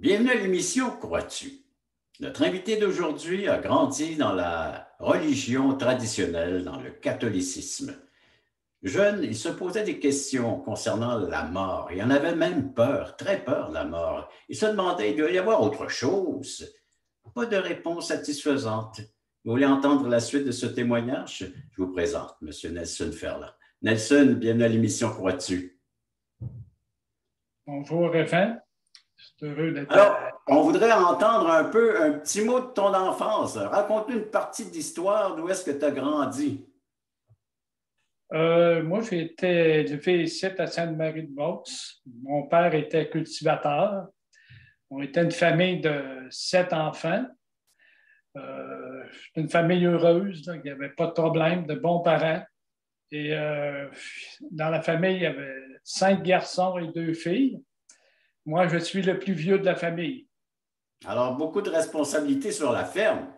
Bienvenue à l'émission Crois-tu? Notre invité d'aujourd'hui a grandi dans la religion traditionnelle, dans le catholicisme. Jeune, il se posait des questions concernant la mort. Il en avait même peur, très peur de la mort. Il se demandait, il doit y avoir autre chose. Pas de réponse satisfaisante. Vous voulez entendre la suite de ce témoignage? Je vous présente M. Nelson Ferland. Nelson, bienvenue à l'émission Crois-tu? Bonjour, Réfin. Je suis heureux d'être Alors, on voudrait entendre un petit mot de ton enfance. Raconte-nous une partie de l'histoire d'où est-ce que tu as grandi. Moi, j'ai été élevé ici à Sainte-Marie-de-Beauce. Mon père était cultivateur. On était une famille de 7 enfants. Une famille heureuse, là. Il n'y avait pas de problème, de bons parents. Et dans la famille, il y avait 5 garçons et 2 filles. Moi, je suis le plus vieux de la famille. Alors, beaucoup de responsabilités sur la ferme.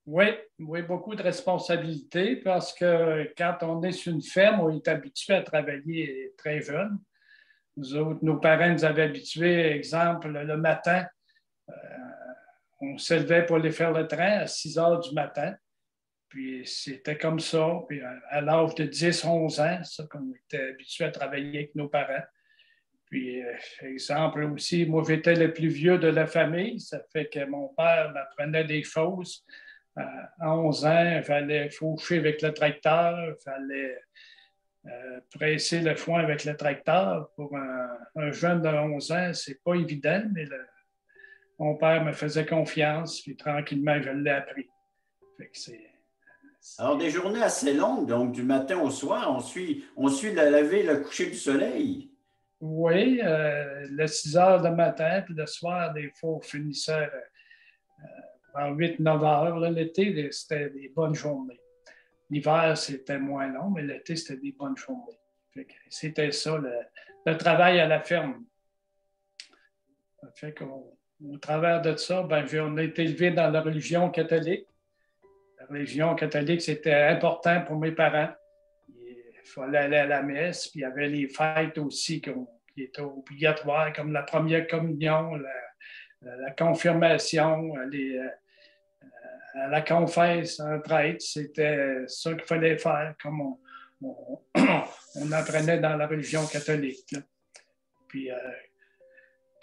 Oui, oui, beaucoup de responsabilités parce que quand on est sur une ferme, on est habitué à travailler très jeune. Nous autres, nos parents nous avaient habitués, exemple, le matin, on s'élevait pour aller faire le train à 6 heures du matin. Puis c'était comme ça. Puis à l'âge de 10, 11 ans, ça, qu'on était habitué à travailler avec nos parents. Puis, exemple aussi, moi, j'étais le plus vieux de la famille. Ça fait que mon père m'apprenait des choses. À 11 ans, il fallait faucher avec le tracteur, il fallait presser le foin avec le tracteur. Pour un jeune de 11 ans, c'est pas évident, mais mon père me faisait confiance, puis tranquillement, je l'ai appris. Fait que Alors, des journées assez longues, donc du matin au soir, on suit la levée, le coucher du soleil. Oui, le 6 heures le matin, puis le soir, des fois, on finissait vers 8-9 heures. L'été, c'était des bonnes journées. L'hiver, c'était moins long, mais l'été, c'était des bonnes journées. C'était ça, le travail à la ferme. Ça fait qu'au travers de ça, ben, on a été élevé dans la religion catholique. La religion catholique, c'était important pour mes parents. Il fallait aller à la messe, puis il y avait les fêtes aussi qui étaient obligatoires, comme la première communion, la confirmation, à la confesse, un prêtre, c'était ça qu'il fallait faire, comme on apprenait dans la religion catholique. Là. Puis,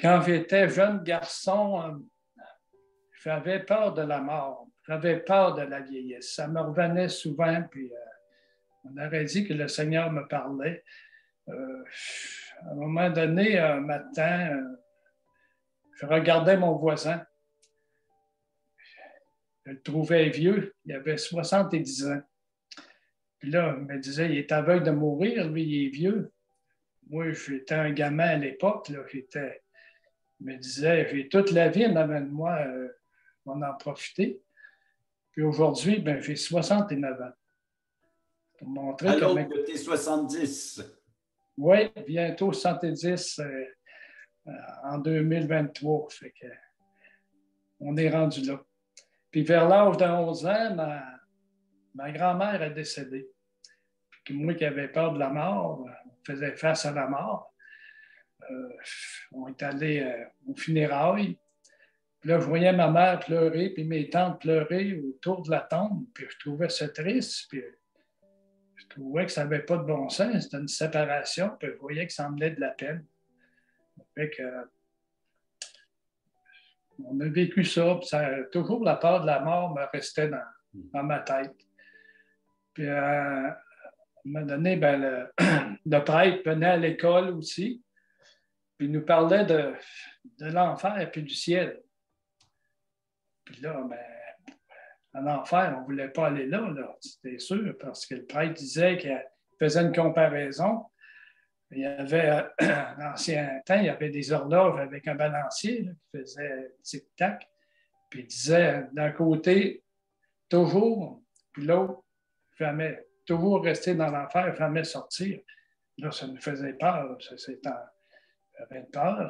quand j'étais jeune garçon, j'avais peur de la mort, j'avais peur de la vieillesse. Ça me revenait souvent, puis on aurait dit que le Seigneur me parlait. À un moment donné, un matin, je regardais mon voisin. Je le trouvais vieux, il avait 70 ans. Puis là, il me disait, il est aveugle de mourir, lui, il est vieux. Moi, j'étais un gamin à l'époque, là, il me disait, j'ai toute la vie en avant de moi, on va en profiter. Puis aujourd'hui, ben, j'ai 69 ans. Pour montrer à que l'aube de tes 70. Oui, bientôt 70 en 2023. Fait que, on est rendu là. Puis vers l'âge de 11 ans, ma grand-mère est décédée. Puis moi qui avais peur de la mort, on faisait face à la mort. On est allé au funérailles. Puis là, je voyais ma mère pleurer, puis mes tantes pleurer autour de la tombe. Puis je trouvais ça triste. Puis je trouvais que ça n'avait pas de bon sens. C'était une séparation. Puis je voyais que ça emmenait de la peine. Fait que, on a vécu ça, puis toujours la peur de la mort me restait dans ma tête. Puis à un moment donné, ben, le prêtre venait à l'école aussi, puis il nous parlait de l'enfer et puis du ciel. Puis là, ben, en enfer, on ne voulait pas aller là, c'était sûr, parce que le prêtre disait qu'il faisait une comparaison. Il y avait, dans l'ancien temps, il y avait des horloges avec un balancier là, qui faisait tic-tac. Puis il disait d'un côté, toujours, puis l'autre, jamais. Toujours rester dans l'enfer, jamais sortir. Là, ça nous faisait peur. J'avais peur.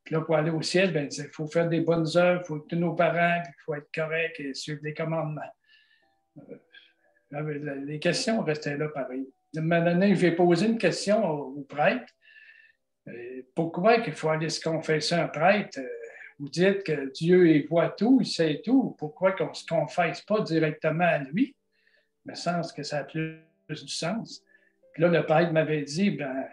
Puis là, pour aller au ciel, ben, il disait, il faut faire des bonnes œuvres, il faut écouter nos parents, il faut être correct et suivre les commandements. Les questions restaient là pareil. À un moment donné, j'ai posé une question au prêtre. Pourquoi il faut aller se confesser un prêtre? vous dites que Dieu il voit tout, il sait tout. Pourquoi qu'on ne se confesse pas directement à lui? Il me semble que ça a plus du sens. Puis là, le prêtre m'avait dit, ben,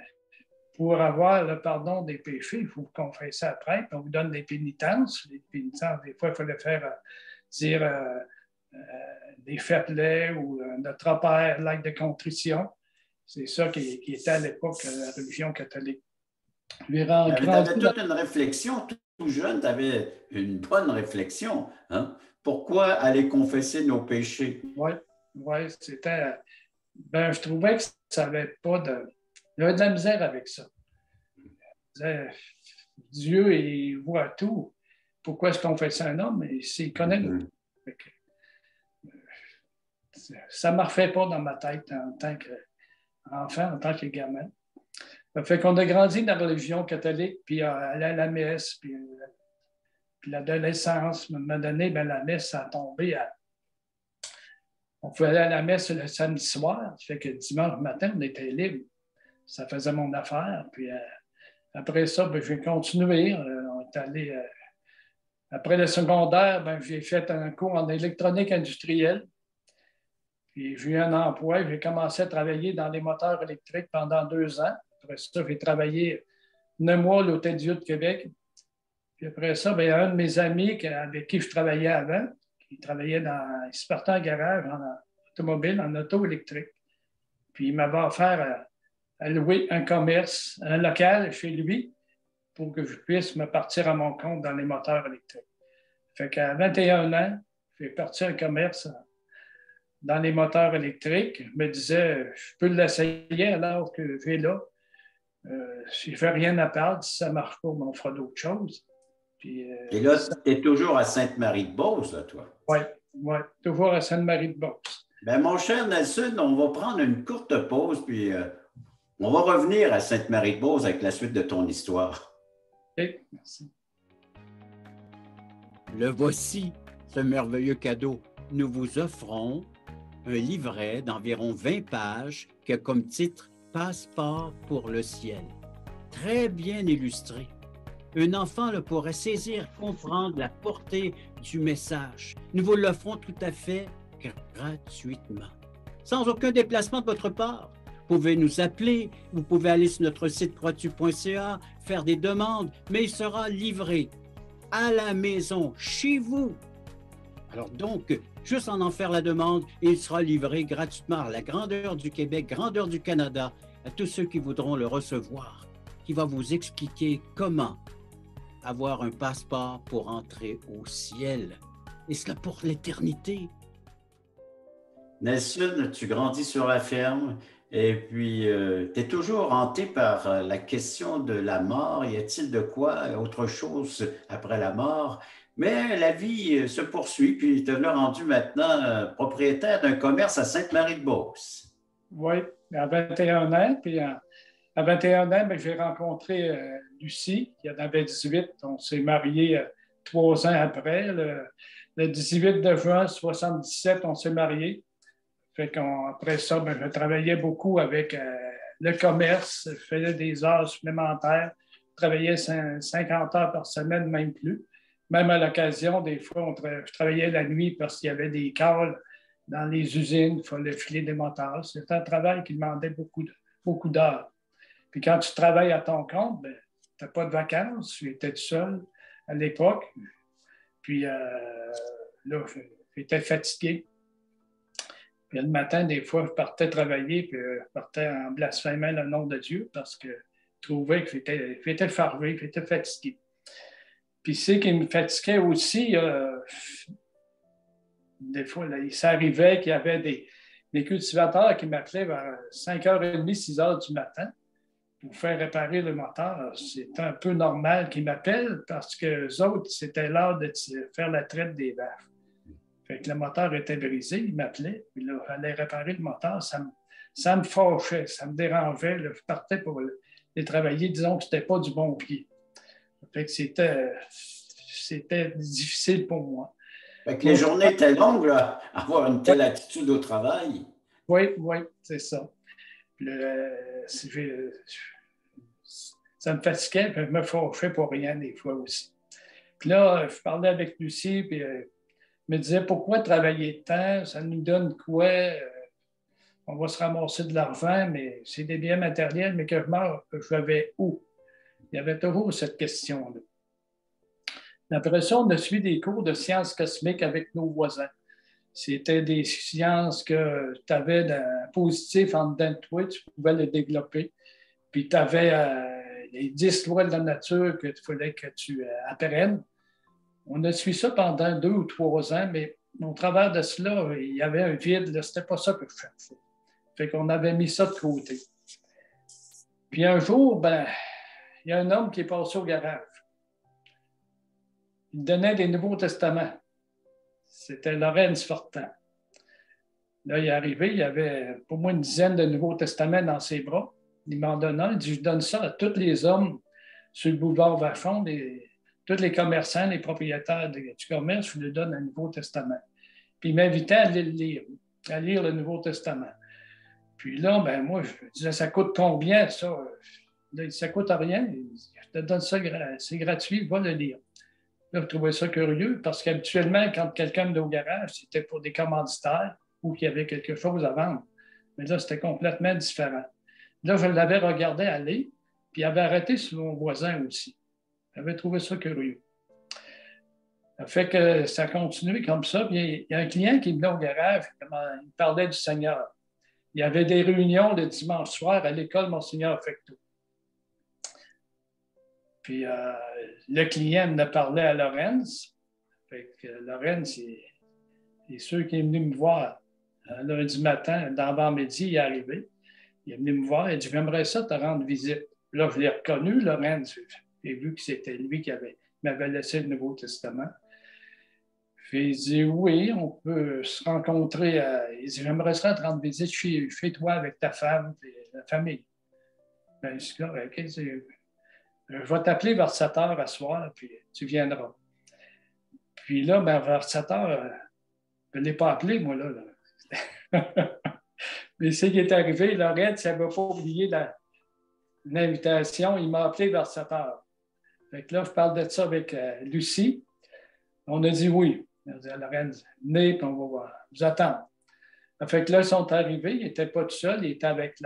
pour avoir le pardon des péchés, il faut vous confesser après, puis on vous donne des pénitences. Les pénitences, des fois, il fallait faire dire des fêtelets ou notre Père, l'acte de contrition. C'est ça qui était à l'époque la religion catholique. Tu avais toute une réflexion, tout jeune, tu avais une bonne réflexion. Hein? Pourquoi aller confesser nos péchés? Oui, c'était. Ben, je trouvais que ça n'avait pas de. Il y avait de la misère avec ça. Dieu, il voit tout. Pourquoi est-ce qu'on fait ça un homme? Il connaît nous. Ça ne me refait pas dans ma tête en tant qu'enfant, en tant que gamin. Ça fait qu'on a grandi dans la religion catholique, puis aller à la messe, puis l'adolescence. À un moment donné, ben, la messe, ça a tombé à. On pouvait aller à la messe le samedi soir, ça fait que dimanche matin, on était libre. Ça faisait mon affaire. Puis après ça, ben, j'ai continué. On est allé. Après le secondaire, ben, j'ai fait un cours en électronique industrielle. Puis j'ai eu un emploi. J'ai commencé à travailler dans les moteurs électriques pendant 2 ans. Après ça, j'ai travaillé 9 mois à l'Hôtel-Dieu de Québec. Puis après ça, ben, il y a un de mes amis avec qui je travaillais avant, qui travaillait il se partait en garage, en automobile, en auto électrique. Puis il m'avait offert à louer un commerce, un local chez lui pour que je puisse me partir à mon compte dans les moteurs électriques. Fait qu'à 21 ans, j'ai parti un commerce dans les moteurs électriques. Je me disais, je peux l'essayer alors que j'ai là. Si je n'ai rien à perdre, si ça ne marche pas, on fera d'autres choses. Puis, et là, tu es toujours à Sainte-Marie-de-Beauce, là, toi? Oui, toujours à Sainte-Marie-de-Beauce. Ben, mon cher Nelson, on va prendre une courte pause, puis on va revenir à Sainte-Marie-de-Beauce avec la suite de ton histoire. OK, merci. Le voici, ce merveilleux cadeau. Nous vous offrons un livret d'environ 20 pages qui a comme titre « Passeport pour le ciel ». Très bien illustré. Un enfant le pourrait saisir, comprendre la portée du message. Nous vous l'offrons tout à fait gratuitement, sans aucun déplacement de votre part. Vous pouvez nous appeler, vous pouvez aller sur notre site croixtu.ca, faire des demandes, mais il sera livré à la maison, chez vous. Alors donc, juste en faire la demande, et il sera livré gratuitement à la grandeur du Québec, grandeur du Canada, à tous ceux qui voudront le recevoir, qui va vous expliquer comment avoir un passeport pour entrer au ciel, et cela pour l'éternité. Nelson, tu grandis sur la ferme et puis tu es toujours hanté par la question de la mort. Y a-t-il de quoi, autre chose après la mort? Mais la vie se poursuit, puis tu es rendu maintenant propriétaire d'un commerce à Sainte-Marie-de-Beauce. Oui, à 21 ans, puis à 21 ans, ben, j'ai rencontré Lucie, qui en avait 18. On s'est mariés 3 ans après. Le 18 de juin 1977, on s'est mariés. Fait qu'après ça, ben, je travaillais beaucoup avec le commerce. Je faisais des heures supplémentaires. Je travaillais 50 heures par semaine, même plus. Même à l'occasion, des fois, je travaillais la nuit parce qu'il y avait des cales dans les usines. Il fallait filer des moteurs. C'était un travail qui demandait beaucoup d'heures. Puis quand tu travailles à ton compte, ben, tu n'as pas de vacances. J'étais tout seul à l'époque. Puis là, j'étais fatigué. Puis le matin, des fois, je partais travailler, puis je partais en blasphémant le nom de Dieu parce que je trouvais que j'étais farvé, j'étais fatigué. Puis ce qui me fatiguait aussi, des fois, là, ça arrivait qu'il y avait des cultivateurs qui m'appelaient vers 5h30, 6h du matin pour faire réparer le moteur. C'est un peu normal qu'ils m'appellent parce que les autres, c'était l'heure de faire la traite des vaches. Fait que le moteur était brisé, il m'appelait, puis là, il fallait réparer le moteur. Ça me fâchait, ça me dérangeait. Là, je partais pour les travailler, disons que c'était pas du bon pied. Fait que c'était difficile pour moi. Fait que les journées étaient longues, là, avoir une telle attitude au travail. Oui, c'est ça. Ça me fatiguait, puis je me fâchais pour rien des fois aussi. Puis là, je parlais avec Lucie, puis elle me disait pourquoi travailler tant, ça nous donne quoi? On va se ramasser de l'argent, mais c'est des biens matériels, mais que je meurs, je vais où? Il y avait toujours cette question-là. Après ça, on a suivi des cours de sciences cosmiques avec nos voisins. C'était des sciences que tu avais un positif en dedans de toi, tu pouvais le développer. Puis tu avais les 10 lois de la nature qu'il fallait que tu apprennes. On a suivi ça pendant 2 ou 3 ans, mais au travers de cela, il y avait un vide. Ce n'était pas ça que je cherchais. Fait qu'on avait mis ça de côté. Puis un jour, il y a un homme qui est passé au garage. Il donnait des Nouveaux Testaments. C'était Lorenz Fortin. Là, il est arrivé, il y avait pour moi une dizaine de Nouveaux Testaments dans ses bras. Il m'en donne un. Il dit, je donne ça à tous les hommes sur le boulevard Vachon, tous les commerçants, les propriétaires du commerce, je leur donne un Nouveau Testament. Puis il m'invitait à lire le Nouveau Testament. Puis là, moi, je disais, ça coûte combien, ça? Là, il dit, ça coûte rien. Je te donne ça, c'est gratuit, va le lire. Là, je trouvais ça curieux parce qu'habituellement, quand quelqu'un venait au garage, c'était pour des commanditaires ou qu'il y avait quelque chose à vendre. Mais là, c'était complètement différent. Là, je l'avais regardé aller, puis il avait arrêté sur mon voisin aussi. J'avais trouvé ça curieux. Ça fait que ça a continué comme ça. Puis il y a un client qui venait au garage, il parlait du Seigneur. Il y avait des réunions le dimanche soir à l'école Monseigneur Fecteau. Puis le client me parlait à Lorenz. Fait que Lorenz, c'est sûr qu'il est venu me voir lundi matin, d'avant-midi, il est arrivé. Il est venu me voir, il a dit, j'aimerais ça te rendre visite. Là, je l'ai reconnu, Lorenz. J'ai vu que c'était lui qui m'avait laissé le Nouveau Testament. Puis il dit, oui, on peut se rencontrer. Il dit, j'aimerais ça te rendre visite chez toi avec ta femme et la famille. Ben, je dis, OK, je vais t'appeler vers 7 heures à soir, puis tu viendras. Puis là, vers 7 heures, je ne l'ai pas appelé, moi, là. Mais c'est ce qui est arrivé. Lorenz, il n'avait pas oublié l'invitation. Il m'a appelé vers 7 heures. Fait que là, je parle de ça avec Lucie. On a dit oui. On a dit à Lorenz, venez, puis on va vous attendre. Fait que là, ils sont arrivés. Ils n'étaient pas tout seuls. Ils étaient avec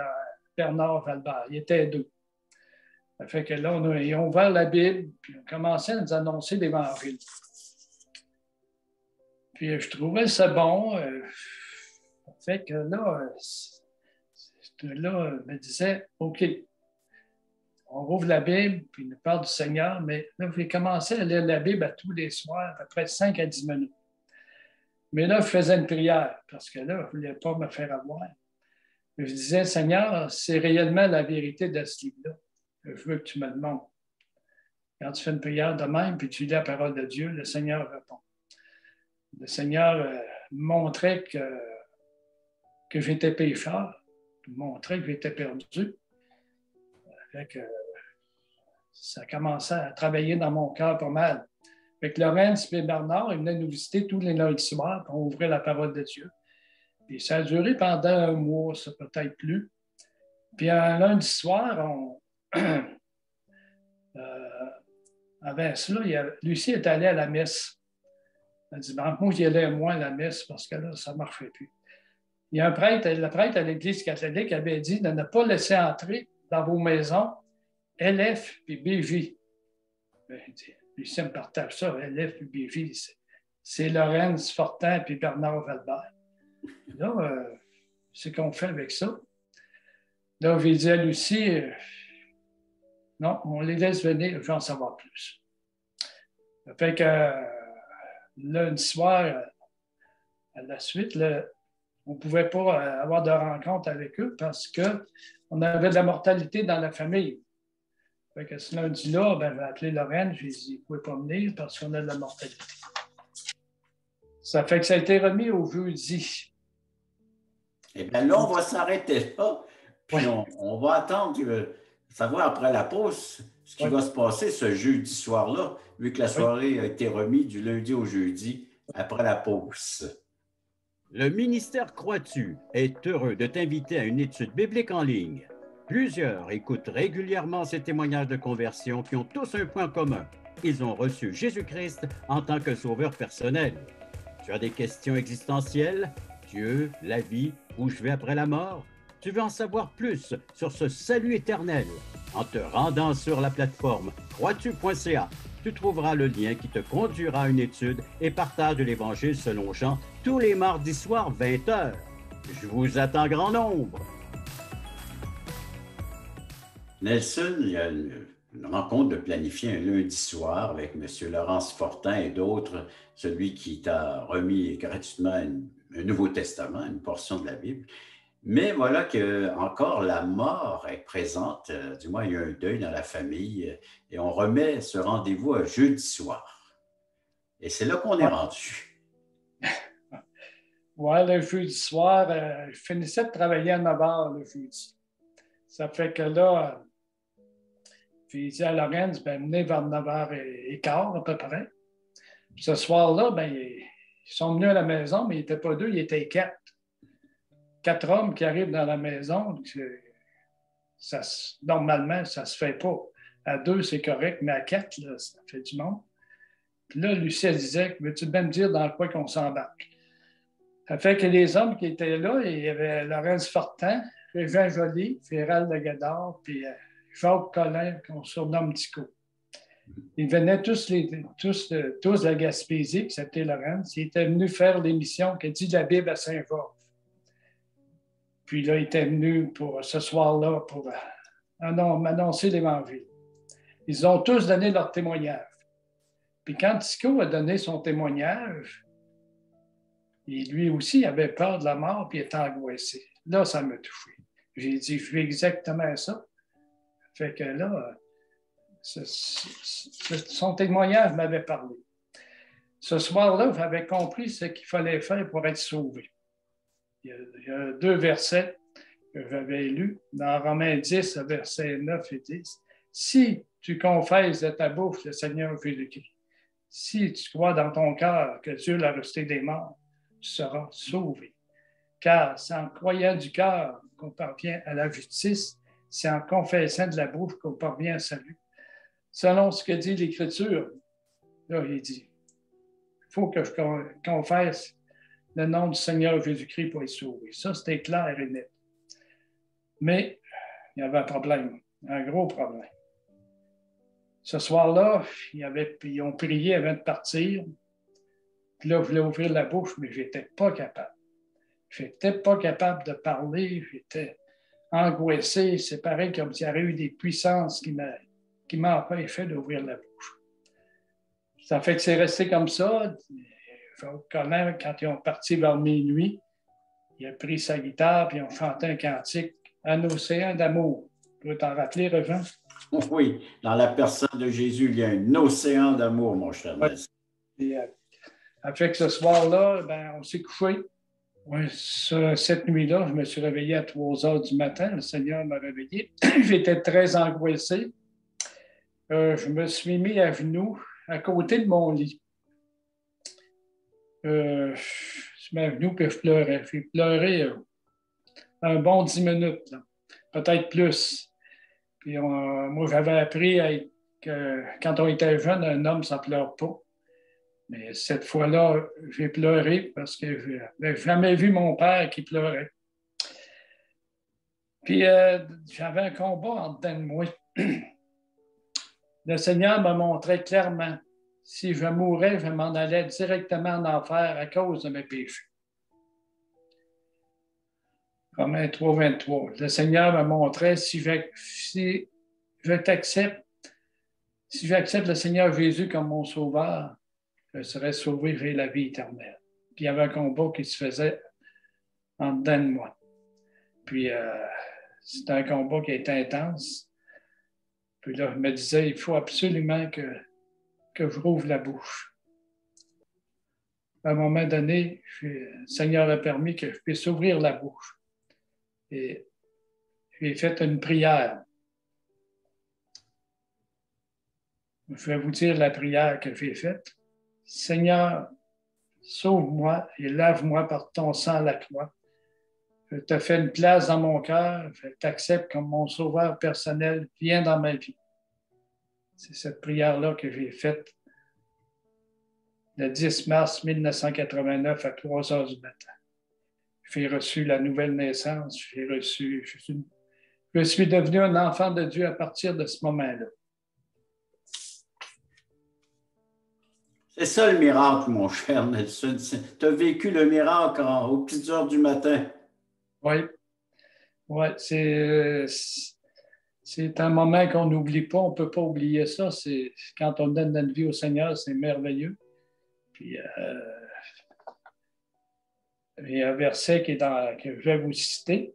Bernard Valbert. Ils étaient deux. Fait que là, ils ont ouvert la Bible, puis on commençait à nous annoncer l'Évangile. Puis je trouvais ça bon. Fait que là, je me disais, OK, on rouvre la Bible, puis il nous parle du Seigneur, mais là, j'ai commencé à lire la Bible à tous les soirs, à peu près 5 à 10 minutes. Mais là, je faisais une prière, parce que là, je ne voulais pas me faire avoir. Je disais, Seigneur, c'est réellement la vérité de ce livre-là. Je veux que tu me le montres. Quand tu fais une prière de même, puis tu lis la parole de Dieu, le Seigneur répond. Le Seigneur montrait que j'étais pécheur, montrait que j'étais perdu. Fait que ça commençait à travailler dans mon cœur pas mal. Fait que Lorenz et Bernard, ils venaient nous visiter tous les lundis soirs pour ouvrir la parole de Dieu. Puis ça a duré pendant 1 mois, ça peut-être plus. Puis un lundi soir, avant cela, Lucie est allée à la messe. Elle dit, moi, j'y allais moins à la messe parce que là, ça ne marchait plus. Il y a le prêtre à l'Église catholique avait dit de ne pas laisser entrer dans vos maisons LF et BJ. Lucie me partage ça, LF et BJ. C'est Lorenz Fortin et Bernard Valbert. Là, c'est qu'on fait avec ça. Là, j'ai dit à Lucie, non, on les laisse venir, je veux en savoir plus. Ça fait que lundi soir, à la suite, on ne pouvait pas avoir de rencontre avec eux parce qu'on avait de la mortalité dans la famille. Fait que ce lundi-là, j'ai appelé Lorraine, j'ai dit, vous ne pouvez pas venir parce qu'on a de la mortalité. Ça fait que ça a été remis au jeudi. Eh bien là, on va s'arrêter là, puis on va attendre, savoir après la pause, ce qui va se passer ce jeudi soir-là, vu que la soirée a été remise du lundi au jeudi après la pause. Le ministère Crois-tu est heureux de t'inviter à une étude biblique en ligne. Plusieurs écoutent régulièrement ces témoignages de conversion qui ont tous un point commun. ils ont reçu Jésus-Christ en tant que sauveur personnel. Tu as des questions existentielles? Dieu, la vie, où je vais après la mort? Tu veux en savoir plus sur ce salut éternel? En te rendant sur la plateforme croistu.ca, tu trouveras le lien qui te conduira à une étude et partage de l'Évangile selon Jean tous les mardis soirs 20h. Je vous attends grand nombre. Nelson, il y a une rencontre de planifier un lundi soir avec M. Laurence Fortin et d'autres, celui qui t'a remis gratuitement un Nouveau Testament, une portion de la Bible. Mais voilà que encore la mort est présente, du moins il y a un deuil dans la famille, et on remet ce rendez-vous à jeudi soir. Et c'est là qu'on est rendu. Oui, le jeudi soir, je finissais de travailler à 9 h le jeudi. Ça fait que là, j'ai dit à Lorenz, venez vers 9h15 à peu près. Puis ce soir-là, ils sont venus à la maison, mais ils n'étaient pas deux, ils étaient quatre. 4 hommes qui arrivent dans la maison, normalement, ça ne se fait pas. À 2, c'est correct, mais à 4, là, ça fait du monde. Puis là, Lucie disait, veux-tu bien me dire dans quoi qu'on s'embarque? Ça fait que les hommes qui étaient là, il y avait Laurence Fortin, Régent Joly, Féral de Gadard, puis Jacques Collin, qu'on surnomme Tico. Ils venaient tous de la Gaspésie, excepté Laurence. Ils étaient venus faire l'émission qui dit la Bible à Saint-Georges. Puis là, ils étaient venus pour ce soir-là pour m'annoncer l'Évangile. Ils ont tous donné leur témoignage. Puis quand Tico a donné son témoignage, lui aussi avait peur de la mort puis était angoissé. Là, ça m'a touché. J'ai dit, je fais exactement ça. Fait que là, son témoignage m'avait parlé. Ce soir-là, j'avais compris ce qu'il fallait faire pour être sauvé. Il y a 2 versets que j'avais lus dans Romains 10, versets 9 et 10. Si tu confesses de ta bouche le Seigneur Jésus-Christ, si tu crois dans ton cœur que Dieu l'a ressuscité des morts, tu seras sauvé. Car c'est en croyant du cœur qu'on parvient à la justice, c'est en confessant de la bouche qu'on parvient au salut. Selon ce que dit l'Écriture, là, il dit, il faut que je confesse le nom du Seigneur Jésus-Christ pour être sauvé. Ça, c'était clair et net. Mais il y avait un problème, un gros problème. Ce soir-là, ils ont prié avant de partir. Puis là, je voulais ouvrir la bouche, mais je n'étais pas capable. Je n'étais pas capable de parler. J'étais angoissé. C'est pareil comme s'il y avait eu des puissances qui m'empêchaient d'ouvrir la bouche. Ça fait que c'est resté comme ça. Quand même, quand ils ont parti vers minuit, il a pris sa guitare et ils ont chanté un cantique, Un océan d'amour. Tu peux t'en rappeler, Régent? Oui, dans la personne de Jésus, il y a un océan d'amour, mon cher Nelson. Fait que ce soir-là, on s'est couché. Ouais, cette nuit-là, je me suis réveillé à 3 heures du matin. Le Seigneur m'a réveillé. J'étais très angoissé. Je me suis mis à genoux à côté de mon lit. Je suis mis à genoux et je pleurais. J'ai pleuré un bon 10 minutes, là. Peut-être plus. Puis moi, j'avais appris que quand on était jeune, un homme, ça ne pleure pas. Mais cette fois-là, j'ai pleuré parce que je n'avais jamais vu mon père qui pleurait. Puis j'avais un combat en dedans de moi. Le Seigneur me montrait clairement, si je mourais, je m'en allais directement en enfer à cause de mes péchés. Romains 3, 23. Le Seigneur me montrait, si j'accepte le Seigneur Jésus comme mon sauveur, je serais sauvé vers la vie éternelle. Puis il y avait un combat qui se faisait en dedans de moi. Puis c'était un combat qui était intense. Puis là, je me disais, il faut absolument que je rouvre la bouche. À un moment donné, le Seigneur a permis que je puisse ouvrir la bouche. Et j'ai fait une prière. Je vais vous dire la prière que j'ai faite. Seigneur, sauve-moi et lave-moi par ton sang à la croix. Je te fais une place dans mon cœur. Je t'accepte comme mon sauveur personnel. Viens dans ma vie. C'est cette prière-là que j'ai faite le 10 mars 1989 à 3 heures du matin. J'ai reçu la nouvelle naissance, je suis devenu un enfant de Dieu à partir de ce moment-là. C'est ça le miracle, mon cher Nelson. Tu as vécu le miracle aux petites heures du matin. Oui, c'est un moment qu'on n'oublie pas, on ne peut pas oublier ça. Quand on donne notre vie au Seigneur, c'est merveilleux. Puis, il y a un verset que je vais vous citer.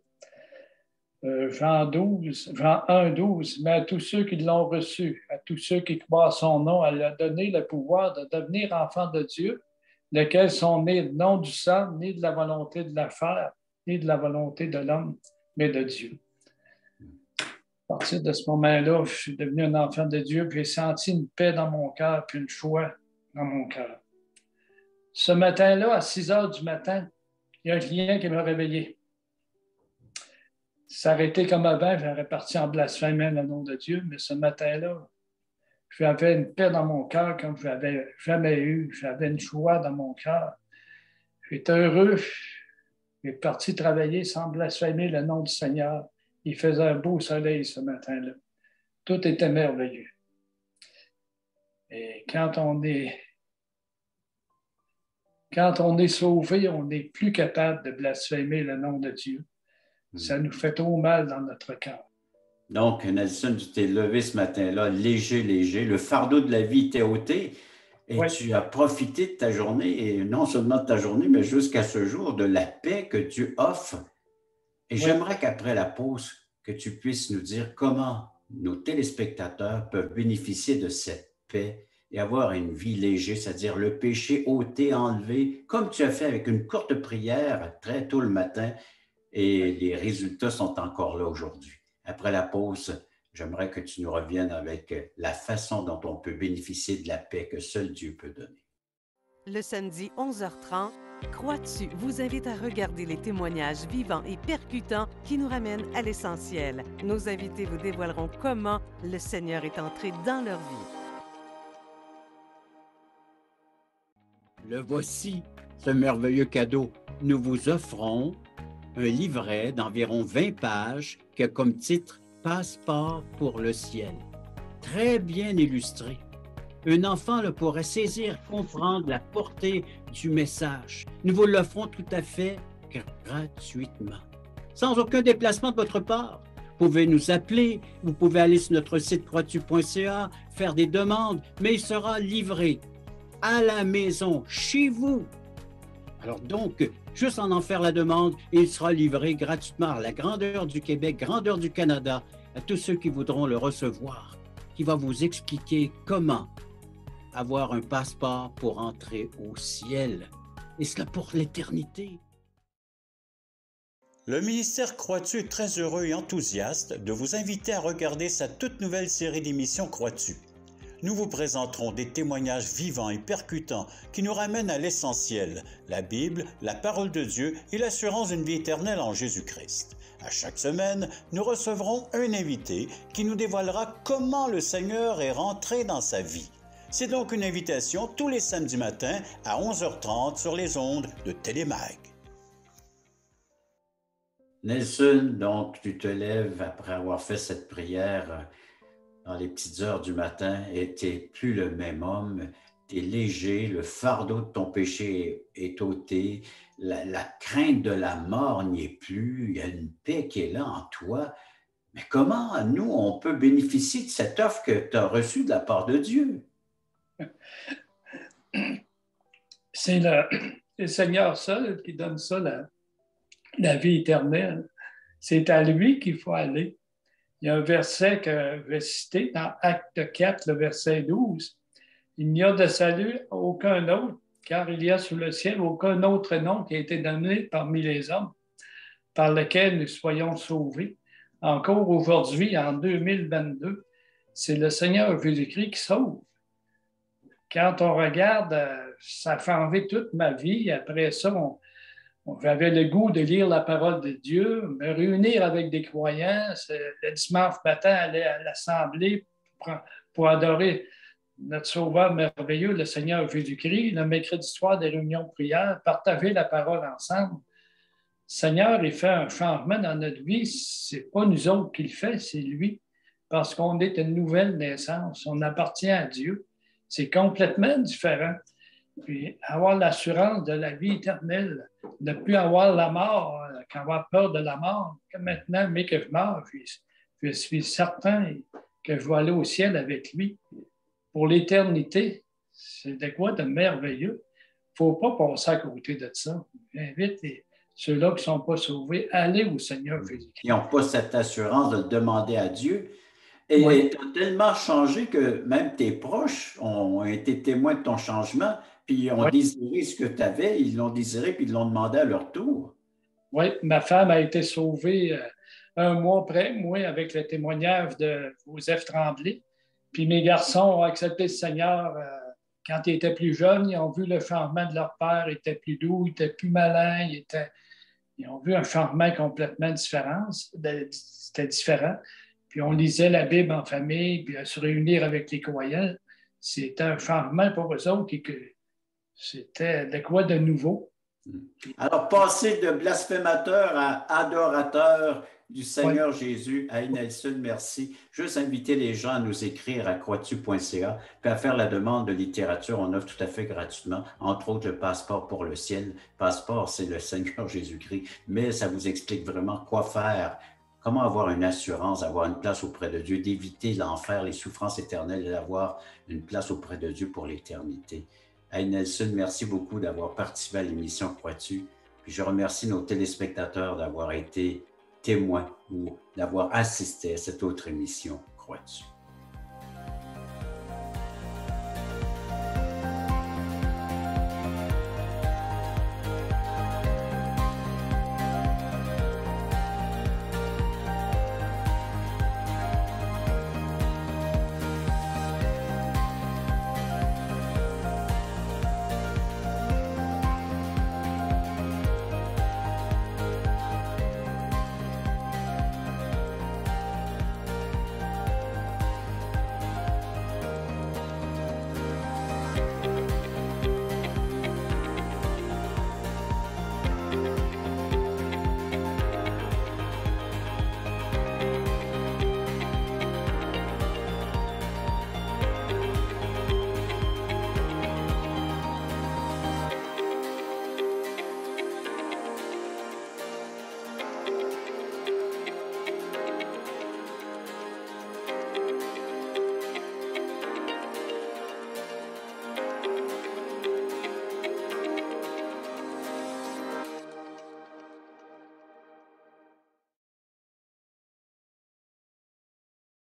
Jean 1, 12, mais à tous ceux qui l'ont reçu, à tous ceux qui croient à son nom, elle a donné le pouvoir de devenir enfants de Dieu, lesquels sont nés non du sang, ni de la volonté de la chair, ni de la volonté de l'homme, mais de Dieu. À partir de ce moment-là, je suis devenu un enfant de Dieu, puis j'ai senti une paix dans mon cœur, puis une joie dans mon cœur. Ce matin-là, à 6 heures du matin, il y a un client qui m'a réveillé. Ça aurait été comme avant, j'aurais parti en blasphémant le nom de Dieu, mais ce matin-là, j'avais une paix dans mon cœur comme je n'avais jamais eu. J'avais une joie dans mon cœur. J'étais heureux. J'ai parti travailler sans blasphémer le nom du Seigneur. Il faisait un beau soleil ce matin-là. Tout était merveilleux. Et quand on est sauvé, on n'est plus capable de blasphémer le nom de Dieu. Ça nous fait trop mal dans notre cœur. Donc, Nelson, tu t'es levé ce matin-là, léger, le fardeau de la vie t'est ôté et oui. Tu as profité de ta journée, et non seulement de ta journée, mais jusqu'à ce jour, de la paix que Dieu offre. Et oui. J'aimerais qu'après la pause, que tu puisses nous dire comment nos téléspectateurs peuvent bénéficier de cette paix et avoir une vie légère, c'est-à-dire le péché ôté, enlevé, comme tu as fait avec une courte prière très tôt le matin. Et les résultats sont encore là aujourd'hui. Après la pause, j'aimerais que tu nous reviennes avec la façon dont on peut bénéficier de la paix que seul Dieu peut donner. Le samedi 11h30, Crois-tu vous invite à regarder les témoignages vivants et percutants qui nous ramènent à l'essentiel. Nos invités vous dévoileront comment le Seigneur est entré dans leur vie. Le voici, ce merveilleux cadeau. Nous vous offrons un livret d'environ 20 pages qui a comme titre « Passeport pour le ciel ». Très bien illustré. Un enfant le pourrait saisir, comprendre la portée du message. Nous vous l'offrons tout à fait gratuitement, sans aucun déplacement de votre part. Vous pouvez nous appeler, vous pouvez aller sur notre site croistu.ca, faire des demandes, mais il sera livré à la maison, chez vous. Alors donc, juste en faire la demande, il sera livré gratuitement à la grandeur du Québec, grandeur du Canada, à tous ceux qui voudront le recevoir, qui va vous expliquer comment avoir un passeport pour entrer au ciel, et cela pour l'éternité. Le ministère Crois-tu est très heureux et enthousiaste de vous inviter à regarder sa toute nouvelle série d'émissions Crois-tu. Nous vous présenterons des témoignages vivants et percutants qui nous ramènent à l'essentiel, la Bible, la parole de Dieu et l'assurance d'une vie éternelle en Jésus-Christ. À chaque semaine, nous recevrons un invité qui nous dévoilera comment le Seigneur est rentré dans sa vie. C'est donc une invitation tous les samedis matins à 11h30 sur les ondes de Télémag. Nelson, donc tu te lèves après avoir fait cette prière dans les petites heures du matin et tu n'es plus le même homme, tu es léger, le fardeau de ton péché est ôté, la crainte de la mort n'y est plus, il y a une paix qui est là en toi. Mais comment nous, on peut bénéficier de cette offre que tu as reçue de la part de Dieu? C'est le Seigneur seul qui donne ça, la vie éternelle. C'est à lui qu'il faut aller. Il y a un verset que je vais citer dans Acte 4, le verset 12. « Il n'y a de salut à aucun autre, car il y a sous le ciel aucun autre nom qui a été donné parmi les hommes, par lequel nous soyons sauvés. » Encore aujourd'hui, en 2022, c'est le Seigneur Jésus-Christ qui sauve. Quand on regarde, ça fait enlever toute ma vie. Après ça, j'avais le goût de lire la parole de Dieu, me réunir avec des croyants. Le dimanche matin, aller à l'assemblée pour adorer notre Sauveur merveilleux, le Seigneur Jésus-Christ, le mercredi soir des réunions de prière, partager la parole ensemble. Seigneur, il fait un changement dans notre vie. Ce n'est pas nous autres qui le fait, c'est lui. Parce qu'on est une nouvelle naissance. On appartient à Dieu. C'est complètement différent. Puis avoir l'assurance de la vie éternelle, ne plus avoir la mort, avoir peur de la mort, que maintenant, mais que je meurs, je suis certain que je vais aller au ciel avec lui pour l'éternité. C'est de quoi de merveilleux. Il ne faut pas passer à côté de ça. J'invite ceux-là qui ne sont pas sauvés à aller au Seigneur Jésus-Christ. Ils n'ont pas cette assurance de le demander à Dieu. Et tu as tellement changé que même tes proches ont été témoins de ton changement, puis ils ont désiré ce que tu avais, ils l'ont désiré, puis ils l'ont demandé à leur tour. Oui, ma femme a été sauvée un mois après, moi, avec le témoignage de Joseph Tremblay. Puis mes garçons ont accepté le Seigneur quand ils étaient plus jeunes. Ils ont vu le changement de leur père, il était plus doux, il était plus malin, ils ont vu un changement complètement différent. C'était différent. Puis on lisait la Bible en famille, puis à se réunir avec les croyants. C'était un changement pour eux autres et que c'était de quoi de nouveau. Alors, passer de blasphémateur à adorateur du Seigneur Jésus, à Nelson, merci. Juste inviter les gens à nous écrire à croitu.ca, puis à faire la demande de littérature. On offre tout à fait gratuitement, entre autres le passeport pour le ciel. Passeport, c'est le Seigneur Jésus-Christ, mais ça vous explique vraiment quoi faire, comment avoir une assurance, avoir une place auprès de Dieu, d'éviter l'enfer, les souffrances éternelles et d'avoir une place auprès de Dieu pour l'éternité. Hey Nelson, merci beaucoup d'avoir participé à l'émission Crois-tu? Puis je remercie nos téléspectateurs d'avoir été témoins ou d'avoir assisté à cette autre émission Crois-tu?